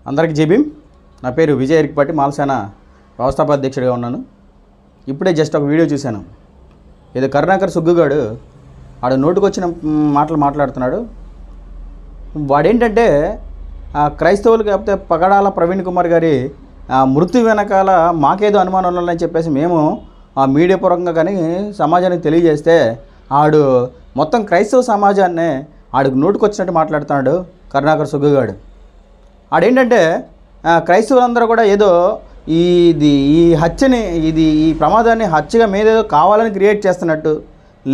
అందరికీ జై భీమ్. నా పేరు విజయ్ ఎరికపాటి, మాలసేన వ్యవస్థాపక అధ్యక్షుడిగా ఉన్నాను. ఇప్పుడే జస్ట్ ఒక వీడియో చూశాను. ఏదో కరుణాకర్ సుగ్గుగాడు ఆడ నోటుకొచ్చిన మాటలు మాట్లాడుతున్నాడు. వాడేంటంటే క్రైస్తవులు కాకపోతే పగడాల ప్రవీణ్ కుమార్ గారి మృతి వెనకాల మాకేదో అనుమానం ఉండాలని చెప్పేసి మేము మీడియా పూర్వకంగా కానీ సమాజానికి తెలియజేస్తే ఆడు మొత్తం క్రైస్తవ సమాజాన్ని ఆడికి నోటుకొచ్చినట్టు మాట్లాడుతున్నాడు కరుణాకర్ సుగ్గుగాడు. ఆడేంటంటే క్రైస్తవులందరూ కూడా ఏదో ఈ హత్యని ఈ ప్రమాదాన్ని హత్యగా మేదేదో కావాలని క్రియేట్ చేస్తున్నట్టు,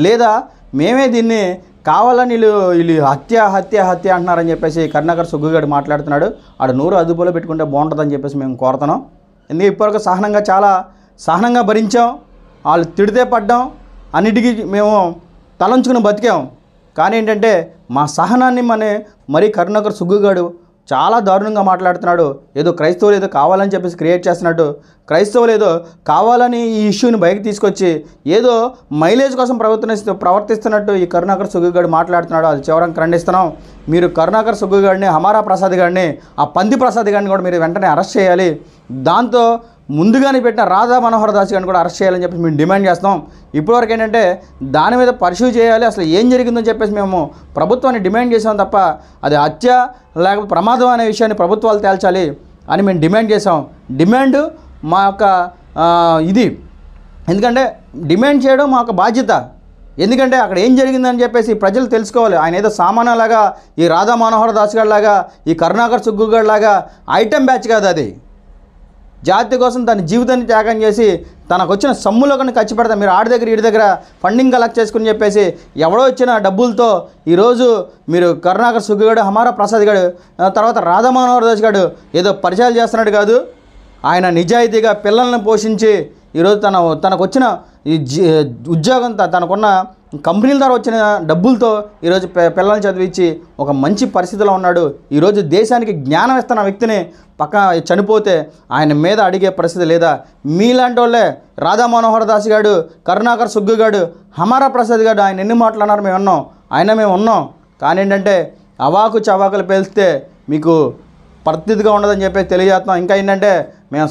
లేదా మేమే దీన్ని కావాలని వీళ్ళు హత్య అంటున్నారని చెప్పేసి కరుణాకర్ సుగ్గుగాడు మాట్లాడుతున్నాడు. ఆడ నోరు అదుపులో పెట్టుకుంటే బాగుంటుందని చెప్పేసి మేము కోరుతున్నాం. ఎందుకంటే ఇప్పటివరకు చాలా సహనంగా భరించాం. వాళ్ళు తిడితే పడ్డాం, అన్నిటికీ మేము తలంచుకుని బతికాం. కానీ ఏంటంటే మా సహనాన్ని మరీ కరుణాకర్ సుగ్గుగాడు చాలా దారుణంగా మాట్లాడుతున్నాడు. ఏదో క్రైస్తవులు ఏదో కావాలని చెప్పేసి క్రియేట్ చేస్తున్నట్టు, క్రైస్తవులు ఏదో కావాలని ఈ ఇష్యూని బయటకు తీసుకొచ్చి ఏదో మైలేజ్ కోసం ప్రవర్తిస్తున్నట్టు ఈ కరుణాకర్ సుగ్గుగాడు మాట్లాడుతున్నాడు. అది చివరికి ఖండిస్తున్నాం. మీరు కరుణాకర్ సుగ్గుగాడిని, హమారా ప్రసాద్ గారిని, ఆ పంది ప్రసాద్ గారిని కూడా మీరు వెంటనే అరెస్ట్ చేయాలి. దాంతో ముందుగానే పెట్టిన రాధా మనోహర్ దాస్ గారిని కూడా అరెస్ట్ చేయాలని చెప్పేసి మేము డిమాండ్ చేస్తాం. ఇప్పటివరకు ఏంటంటే దాని మీద పరిశీలి చేయాలి, అసలు ఏం జరిగిందని చెప్పేసి మేము ప్రభుత్వాన్ని డిమాండ్ చేసాం తప్ప అది హత్య లేకపోతే ప్రమాదం అనే విషయాన్ని ప్రభుత్వాలు తేల్చాలి అని మేము డిమాండ్ చేసాం. డిమాండ్ మా యొక్క ఇది, ఎందుకంటే డిమాండ్ చేయడం మా యొక్క బాధ్యత. ఎందుకంటే అక్కడ ఏం జరిగిందని చెప్పేసి ప్రజలు తెలుసుకోవాలి. ఆయన ఏదో సామాన్యలాగా ఈ రాధా మనోహర్ దాస్ గారి లాగా, ఈ కరుణాకర్ సుగ్గుగాడి లాగా ఐటెం బ్యాచ్ కాదు. అది జాతి కోసం తన జీవితాన్ని త్యాగం చేసి తనకు వచ్చిన సొమ్ములో కొన్ని ఖర్చు పెడతాం. మీరు ఆడి దగ్గర వీడి దగ్గర ఫండింగ్ కలెక్ట్ చేసుకుని చెప్పేసి ఎవడో వచ్చిన డబ్బులతో ఈరోజు మీరు కరుణాకర్ సుగ్గుగాడు, హమారా ప్రసాద్ గారు, తర్వాత రాధా మనోహర్ దాస్ గారు ఏదో పరిచయాలు చేస్తున్నట్టు కాదు. ఆయన నిజాయితీగా పిల్లల్ని పోషించి ఈరోజు తనకు వచ్చిన ఈ ఉద్యోగం, తనకున్న కంపెనీల ద్వారా వచ్చిన డబ్బులతో ఈరోజు పిల్లల్ని చదివించి ఒక మంచి పరిస్థితిలో ఉన్నాడు. ఈరోజు దేశానికి జ్ఞానం ఇస్తున్న వ్యక్తిని చనిపోతే ఆయన మీద అడిగే పరిస్థితి లేదా? మీలాంటి వాళ్ళే రాధా మనోహర్ దాస్ గారు, కరుణాకర్ సుగ్గుగాడు, హమారా ప్రసాద్ గారు ఆయన ఎన్ని మాట్లాడినారు మేము ఉన్నాం, మేము ఉన్నాం. కానీ ఏంటంటే అవాకు చవాకులు పేలిస్తే మీకు పరిస్థితిగా ఉండదని చెప్పేసి తెలియజేస్తున్నాం. ఇంకా ఏంటంటే మేము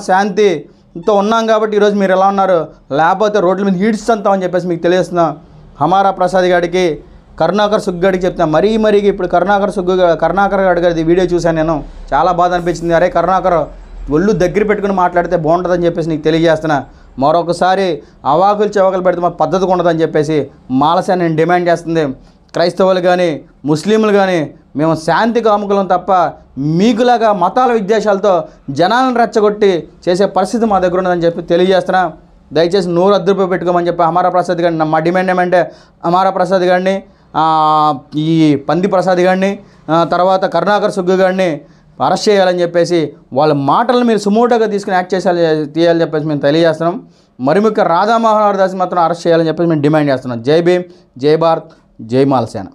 శాంతితో ఉన్నాం కాబట్టి ఈరోజు మీరు ఎలా ఉన్నారు, లేకపోతే రోడ్ల మీద ఈడ్చుతామని చెప్పేసి మీకు తెలియజేస్తున్నాం. హమారా ప్రసాద్ గారికి, కరుణాకర్ సుగ్గుగాడికి చెప్తాను. మరీ ఇప్పుడు కరుణాకర్ గారి వీడియో చూశాను నేను, చాలా బాధ అనిపించింది. అరే కరుణాకర్ ఒళ్ళు దగ్గర పెట్టుకుని మాట్లాడితే బాగుంటుందని చెప్పేసి నీకు తెలియజేస్తున్నా. మరొకసారి అవాకులు చవాకులు పెడితే మా పద్ధతిగా ఉండదని చెప్పేసి మాలసేన నేను డిమాండ్ చేస్తుంది. క్రైస్తవులు కానీ ముస్లింలు కానీ మేము శాంతి కాముకులం తప్ప మీకులాగా మతాల విద్వేషాలతో జనాలను రెచ్చగొట్టి చేసే పరిస్థితి మా దగ్గర ఉన్నదని చెప్పి తెలియజేస్తున్నా. దయచేసి నోరు అదుపులో పెట్టుకోమని చెప్పి హమారా ప్రసాద్ గారిని, మా డిమాండ్ ఏమంటే హమారా ప్రసాద్ గారిని, ఈ పంది ప్రసాద్ గారిని, తర్వాత కరుణాకర్ సుగ్గుగాడిని అరెస్ట్ చేయాలని చెప్పేసి వాళ్ళ మాటలను మీరు సుమోటోగా తీసుకుని యాక్ట్ తీయాలని చెప్పేసి మేము తెలియజేస్తున్నాం. మరి ముఖ్యంగా రాధా మనోహర్ దాస్ మాత్రం అరెస్ట్ చేయాలని చెప్పేసి మేము డిమాండ్ చేస్తున్నాం. జై భీమ్, జై భారత్, జై మాలసేన.